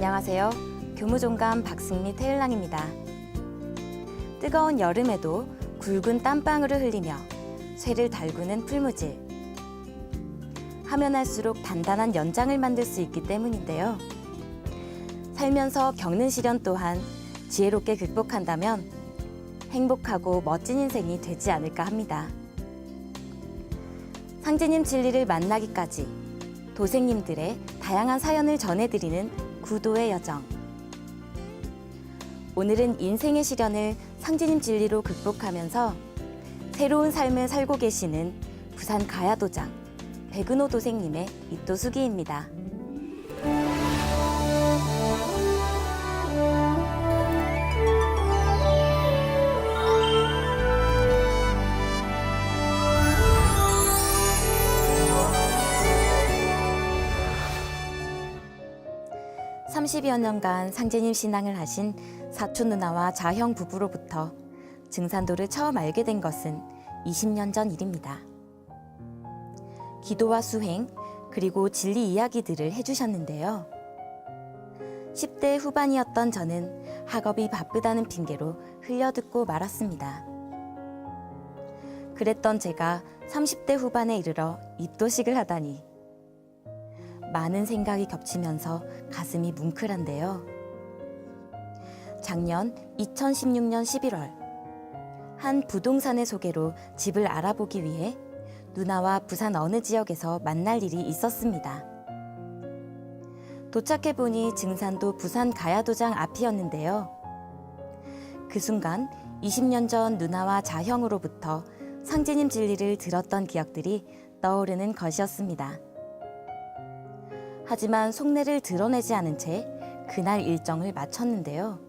안녕하세요. 교무종감 박승미 태일랑입니다. 뜨거운 여름에도 굵은 땀방울을 흘리며 쇠를 달구는 풀무질. 하면 할수록 단단한 연장을 만들 수 있기 때문인데요. 살면서 겪는 시련 또한 지혜롭게 극복한다면 행복하고 멋진 인생이 되지 않을까 합니다. 상제님 진리를 만나기까지 도생님들의 다양한 사연을 전해드리는 구도의 여정. 오늘은 인생의 시련을 상제님 진리로 극복하면서 새로운 삶을 살고 계시는 부산 가야도장 백은호 도생님의 입도수기입니다. (30여) 년간 상제님 신앙을 하신 사촌 누나와 자형 부부로부터 증산도를 처음 알게 된 것은 20년 전 일입니다. 기도와 수행, 그리고 진리 이야기들을 해주셨는데요. 10대 후반이었던 저는 학업이 바쁘다는 핑계로 흘려듣고 말았습니다. 그랬던 제가 30대 후반에 이르러 입도식을 하다니 많은 생각이 겹치면서 가슴이 뭉클한데요. 작년 2016년 11월 한 부동산의 소개로 집을 알아보기 위해 누나와 부산 어느 지역에서 만날 일이 있었습니다. 도착해보니 증산도 부산 가야도장 앞이었는데요. 그 순간 20년 전 누나와 자형으로부터 상제님 진리를 들었던 기억들이 떠오르는 것이었습니다. 하지만 속내를 드러내지 않은 채 그날 일정을 마쳤는데요.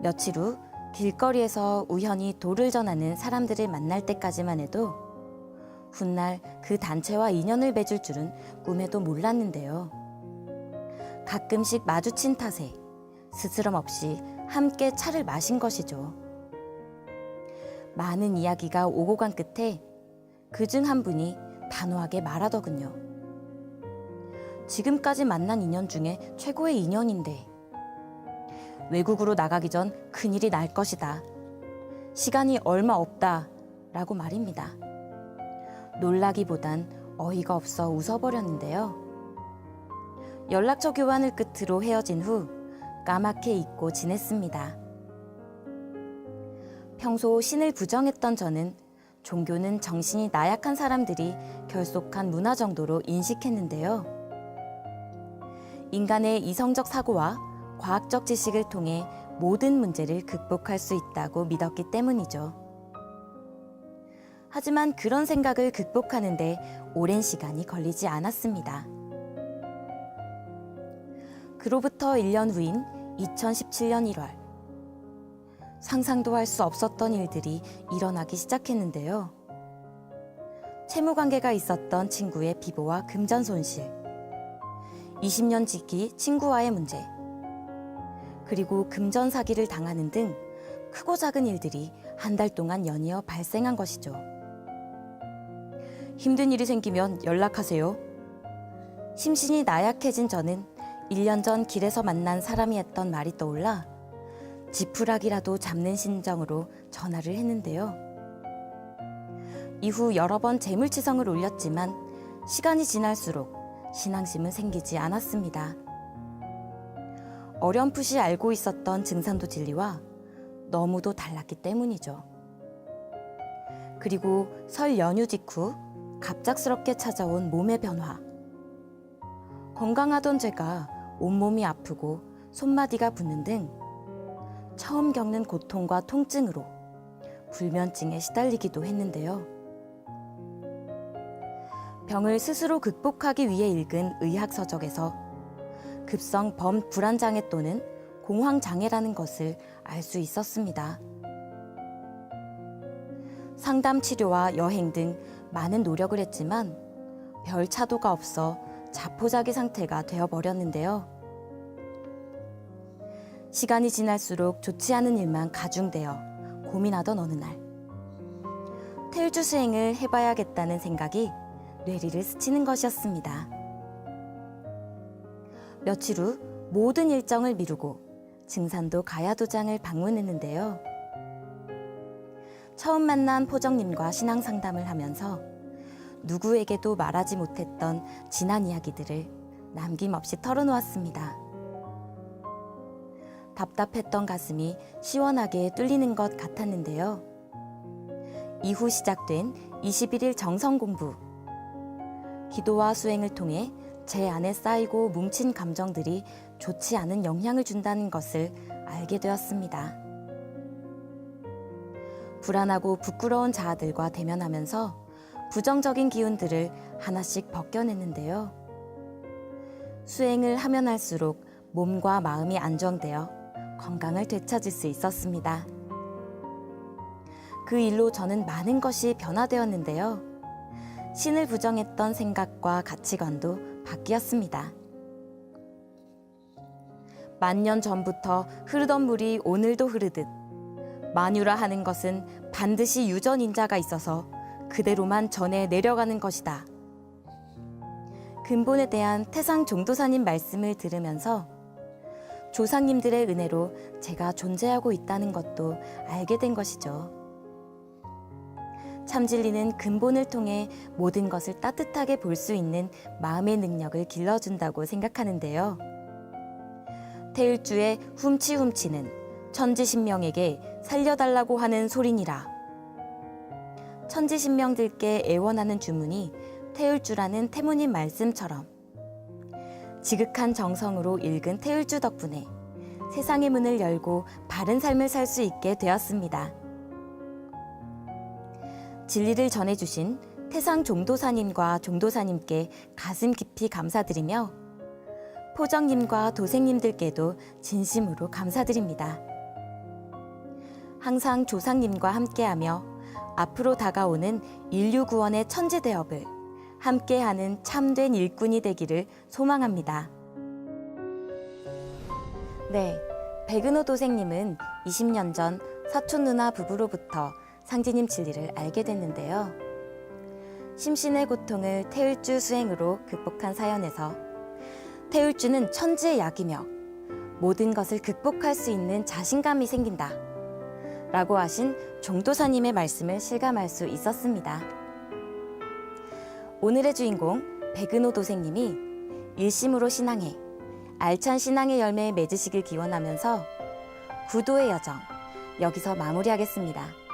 며칠 후 길거리에서 우연히 도를 전하는 사람들을 만날 때까지만 해도 훗날 그 단체와 인연을 맺을 줄은 꿈에도 몰랐는데요. 가끔씩 마주친 탓에 스스럼 없이 함께 차를 마신 것이죠. 많은 이야기가 오고 간 끝에 그중 한 분이 단호하게 말하더군요. 지금까지 만난 인연 중에 최고의 인연인데 외국으로 나가기 전 큰일이 날 것이다. 시간이 얼마 없다. 라고 말입니다. 놀라기보단 어이가 없어 웃어버렸는데요. 연락처 교환을 끝으로 헤어진 후 까맣게 잊고 지냈습니다. 평소 신을 부정했던 저는 종교는 정신이 나약한 사람들이 결속한 문화 정도로 인식했는데요. 인간의 이성적 사고와 과학적 지식을 통해 모든 문제를 극복할 수 있다고 믿었기 때문이죠. 하지만 그런 생각을 극복하는데 오랜 시간이 걸리지 않았습니다. 그로부터 1년 후인 2017년 1월, 상상도 할 수 없었던 일들이 일어나기 시작했는데요. 채무관계가 있었던 친구의 비보와 금전 손실, 20년 지기 친구와의 문제, 그리고 금전 사기를 당하는 등 크고 작은 일들이 한 달 동안 연이어 발생한 것이죠. 힘든 일이 생기면 연락하세요. 심신이 나약해진 저는 1년 전 길에서 만난 사람이 했던 말이 떠올라 지푸라기라도 잡는 심정으로 전화를 했는데요. 이후 여러 번 재물치성을 올렸지만 시간이 지날수록 신앙심은 생기지 않았습니다. 어렴풋이 알고 있었던 증산도 진리와 너무도 달랐기 때문이죠. 그리고 설 연휴 직후 갑작스럽게 찾아온 몸의 변화. 건강하던 제가 온몸이 아프고 손마디가 붓는 등 처음 겪는 고통과 통증으로 불면증에 시달리기도 했는데요. 병을 스스로 극복하기 위해 읽은 의학서적에서 급성 범불안장애 또는 공황장애라는 것을 알 수 있었습니다. 상담 치료와 여행 등 많은 노력을 했지만 별 차도가 없어 자포자기 상태가 되어버렸는데요. 시간이 지날수록 좋지 않은 일만 가중되어 고민하던 어느 날 태울주 수행을 해봐야겠다는 생각이 뇌리를 스치는 것이었습니다. 며칠 후 모든 일정을 미루고 증산도 가야도장을 방문했는데요. 처음 만난 포정님과 신앙 상담을 하면서 누구에게도 말하지 못했던 지난 이야기들을 남김없이 털어놓았습니다. 답답했던 가슴이 시원하게 뚫리는 것 같았는데요. 이후 시작된 21일 정성 공부. 기도와 수행을 통해 제 안에 쌓이고 뭉친 감정들이 좋지 않은 영향을 준다는 것을 알게 되었습니다. 불안하고 부끄러운 자아들과 대면하면서 부정적인 기운들을 하나씩 벗겨냈는데요. 수행을 하면 할수록 몸과 마음이 안정되어 건강을 되찾을 수 있었습니다. 그 일로 저는 많은 것이 변화되었는데요. 신을 부정했던 생각과 가치관도 바뀌었습니다. 만년 전부터 흐르던 물이 오늘도 흐르듯 만유라 하는 것은 반드시 유전인자가 있어서 그대로만 전해 내려가는 것이다. 근본에 대한 태상 종도사님 말씀을 들으면서 조상님들의 은혜로 제가 존재하고 있다는 것도 알게 된 것이죠. 참진리는 근본을 통해 모든 것을 따뜻하게 볼 수 있는 마음의 능력을 길러준다고 생각하는데요. 태일주의 훔치훔치는 천지신명에게 살려달라고 하는 소리니라. 천지신명들께 애원하는 주문이 태일주라는 태무님 말씀처럼 지극한 정성으로 읽은 태일주 덕분에 세상의 문을 열고 바른 삶을 살 수 있게 되었습니다. 진리를 전해주신 태상 종도사님과 종도사님께 가슴 깊이 감사드리며 포정님과 도생님들께도 진심으로 감사드립니다. 항상 조상님과 함께하며 앞으로 다가오는 인류 구원의 천지대업을 함께하는 참된 일꾼이 되기를 소망합니다. 네, 백은호 도생님은 20년 전 사촌 누나 부부로부터 상지님 진리를 알게 됐는데요. 심신의 고통을 태일주 수행으로 극복한 사연에서 태일주는 천지의 약이며 모든 것을 극복할 수 있는 자신감이 생긴다 라고 하신 종도사님의 말씀을 실감할 수 있었습니다. 오늘의 주인공 백은호 도생님이 일심으로 신앙해 알찬 신앙의 열매 맺으시길 기원하면서 구도의 여정 여기서 마무리하겠습니다.